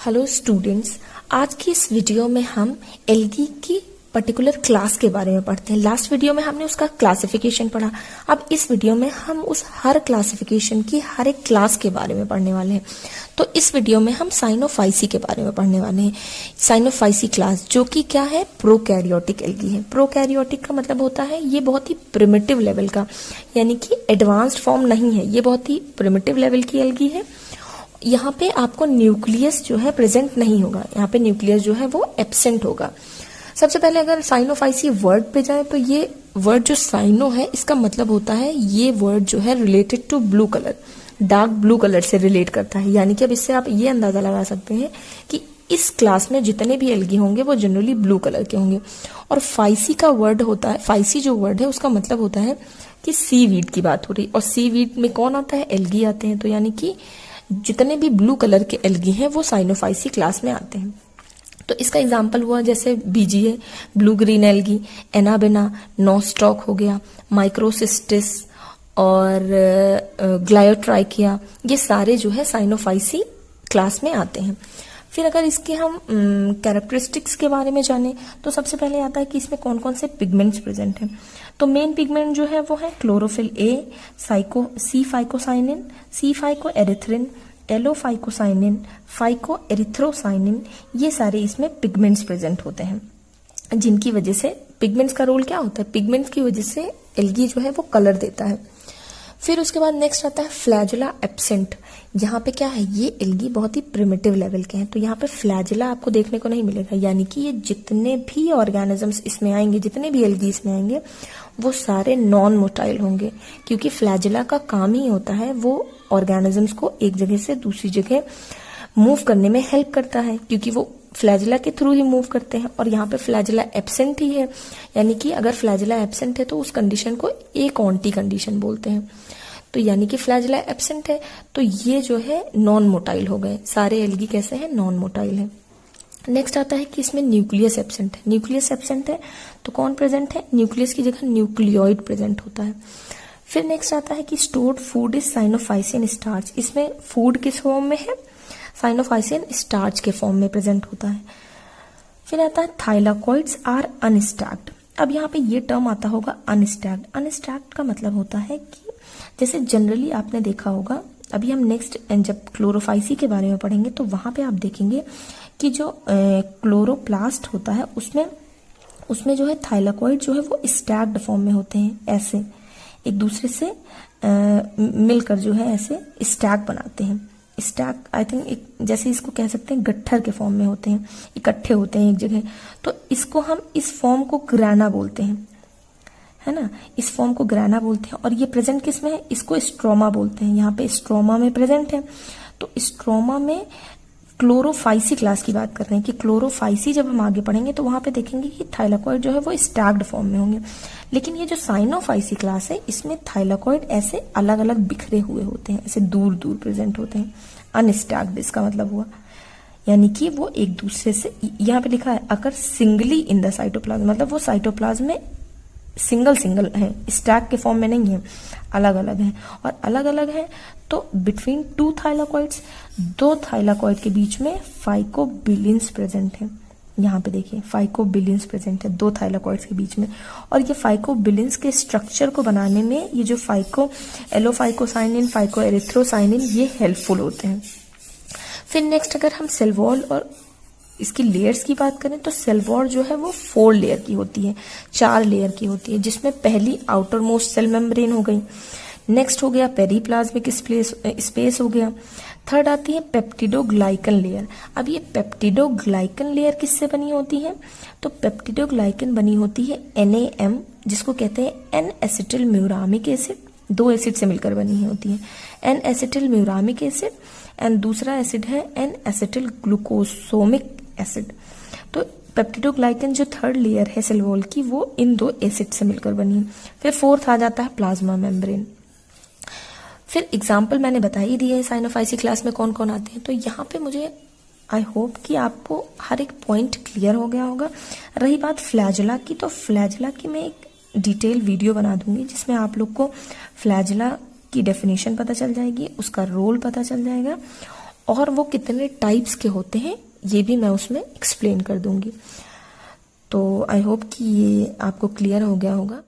Hello students, आज की इस वीडियो में हम एल्गी की पर्टिकुलर क्लास के बारे में पढ़ते हैं। लास्ट वीडियो में हमने उसका क्लासिफिकेशन पढ़ा। अब इस वीडियो में हम उस हर क्लासिफिकेशन की हर एक क्लास के बारे में पढ़ने वाले हैं। तो इस वीडियो में हम साइनोफाइसी के बारे में पढ़ने वाले हैं। साइनोफाइसी क्लास जो कि क्या है, प्रोकैरियोटिक एल्गी है। प्रोकैरियोटिक का मतलब होता है ये बहुत ही प्रिमिटिव लेवल का, यानी कि एडवांस्ड फॉर्म नहीं है, ये बहुत ही प्रिमिटिव लेवल की एल्गी है। यहाँ पे आपको न्यूक्लियस जो है प्रेजेंट नहीं होगा, यहाँ पे न्यूक्लियस जो है वो एब्सेंट होगा। सबसे पहले अगर साइनोफाइसी वर्ड पे जाए तो ये वर्ड जो साइनो है इसका मतलब होता है, ये वर्ड जो है related to blue colour, dark blue colour से रिलेट करता है। यानी कि अब इससे आप ये अंदाजा लगा सकते हैं कि इस क्लास में जितने भी एल्गी होंगे वो जनरली ब्लू कलर के होंगे। और फाइसी का वर्ड होता है, फाइसी जो वर्ड है उसका मतलब होता है कि सी वीड की बात हो रही, और सी वीड में कौन आता है, एल्गी आते हैं। तो यानी कि जितने भी ब्लू कलर के एल्गी हैं वो साइनोफाइसी क्लास में आते हैं। तो इसका एग्जाम्पल हुआ जैसे BGA, blue green algae, Anabaena, Nostoc हो गया, माइक्रोसिस्टिस और ग्लायोट्राइकिया, ये सारे जो है साइनोफाइसी क्लास में आते हैं। फिर अगर इसके हम कैरेक्टरिस्टिक्स के बारे में जाने तो सबसे पहले आता है कि इसमें कौन कौन से पिगमेंट्स प्रेजेंट हैं। तो मेन पिगमेंट जो है वो है chlorophyll A, C phycocyanin, C phycoerythrin, yellow phycocyanin, phyco एरिथ्रोसाइनिन, ये सारे इसमें पिगमेंट्स प्रेजेंट होते हैं, जिनकी वजह से पिगमेंट्स का रोल क्या होता है, पिगमेंट्स की वजह से एल्गी जो है वो कलर देता है। फिर उसके बाद नेक्स्ट आता है फ्लैजुला एब्सेंट। यहाँ पे क्या है, ये एल्गी बहुत ही प्रिमिटिव लेवल के हैं, तो यहाँ पे फ्लैजुला आपको देखने को नहीं मिलेगा। यानी कि ये जितने भी ऑर्गेनिजम्स इसमें आएंगे, जितने भी एल्गी इसमें आएंगे वो सारे नॉन मोटाइल होंगे, क्योंकि फ्लैजुला का काम ही होता है वो ऑर्गेनिजम्स को एक जगह से दूसरी जगह मूव करने में हेल्प करता है, क्योंकि वो फ्लैजुला के थ्रू ही मूव करते हैं। और यहाँ पे फ्लैजुला एब्सेंट ही है, यानी कि अगर फ्लैजुला एब्सेंट है तो उस कंडीशन को एकॉन्टी कंडीशन बोलते हैं। तो यानी कि फ्लैजुला एब्सेंट है तो ये जो है नॉन मोटाइल हो गए, सारे एल्गी कैसे हैं, नॉन मोटाइल है। नेक्स्ट आता है कि इसमें न्यूक्लियस एब्सेंट है। न्यूक्लियस एब्सेंट है तो कौन प्रेजेंट है, न्यूक्लियस की जगह न्यूक्लियोइड प्रेजेंट होता है। फिर नेक्स्ट आता है कि stored food is cyanophycean starch. इसमें फूड किस फॉर्म में है, साइनोफाइसियन स्टार्च के फॉर्म में प्रेजेंट होता है। फिर आता है थाइलाकॉइड्स आर अनस्टैक्ड। अब यहाँ पे ये टर्म आता होगा अनस्टैक्ड। अनस्टैक्ड का मतलब होता है कि जैसे जनरली आपने देखा होगा, अभी हम नेक्स्ट जब क्लोरोफाइसी के बारे में पढ़ेंगे तो वहां पे आप देखेंगे कि जो क्लोरोप्लास्ट होता है उसमें जो है थाइलाकॉइड जो है वो स्टैक्ड फॉर्म में होते हैं, ऐसे एक दूसरे से मिलकर जो है ऐसे स्टैक बनाते हैं। स्टैक आई थिंक एक जैसे इसको कह सकते हैं गट्ठर के फॉर्म में होते हैं, इकट्ठे होते हैं एक जगह। तो इसको हम इस फॉर्म को ग्राना बोलते हैं, है ना, इस फॉर्म को ग्राना बोलते हैं। और ये प्रेजेंट किस में है, इसको स्ट्रोमा बोलते हैं। यहाँ पे स्ट्रोमा में प्रेजेंट है। तो स्ट्रोमा में क्लोरोफाइसी क्लास की बात कर रहे हैं कि क्लोरोफाइसी जब हम आगे पढ़ेंगे तो वहां पे देखेंगे कि थाइलाकॉइड जो है वो स्टैक्ड फॉर्म में होंगे। लेकिन ये जो साइनोफाइसी क्लास है इसमें थाइलाकॉइड ऐसे अलग अलग बिखरे हुए होते हैं, ऐसे दूर दूर प्रेजेंट होते हैं। अनस्टैक्ड इसका मतलब हुआ, यानी कि वो एक दूसरे से, यहाँ पे लिखा है अगर सिंगली इन द साइटोप्लाज्म, मतलब वो साइटोप्लाज्म में सिंगल सिंगल है, स्टैक के फॉर्म में नहीं है, अलग अलग है। और अलग अलग है तो बिटवीन टू थाइलाकॉइड्स, दो थाइलाकॉइड के बीच में फाइकोबिलियंस प्रेजेंट है। यहाँ पे देखिए फाइकोबिलियंस प्रेजेंट है दो थाइलाकॉइड्स के बीच में। और ये फाइकोबिलियंस के स्ट्रक्चर को बनाने में ये जो एलोफाइकोसाइनिन, फाइकोएरिथ्रोसाइनिन, ये हेल्पफुल होते हैं। फिर नेक्स्ट अगर हम सेल वॉल और इसकी लेयर्स की बात करें तो सेल वॉल जो है वो 4 लेयर की होती है, 4 लेयर की होती है, जिसमें पहली आउटर मोस्ट सेल मेम्ब्रेन हो गई। नेक्स्ट हो गया पेरीप्लाज्मिक स्पेस हो गया। थर्ड आती है पेप्टिडोग्लाइकन लेयर। अब ये पेप्टिडोग्लाइकन लेयर किससे बनी होती है, तो पेप्टिडोग्लाइकन बनी होती है NAM, जिसको कहते हैं N acetyl muramic acid, 2 acid से मिलकर बनी होती है, N acetyl muramic acid and दूसरा एसिड है एन एसिटिल ग्लूकोसोमिक एसिड। तो पेप्टिडोग्लाइकन जो थर्ड लेयर है सेल वॉल की वो इन 2 एसिड से मिलकर बनी है। फिर फोर्थ आ जाता है प्लाज्मा मेम्ब्रेन। फिर एग्जाम्पल मैंने बता ही दिए साइनोफाइसी क्लास में कौन कौन आते हैं। तो यहाँ पे मुझे आई होप कि आपको हर एक पॉइंट क्लियर हो गया होगा। रही बात फ्लैजुला की, तो फ्लैजुला की मैं एक डिटेल वीडियो बना दूंगी जिसमें आप लोग को फ्लैजुला की डेफिनेशन पता चल जाएगी, उसका रोल पता चल जाएगा और वो कितने टाइप्स के होते हैं ये भी मैं उसमें एक्सप्लेन कर दूंगी। तो आई होप कि ये आपको क्लियर हो गया होगा।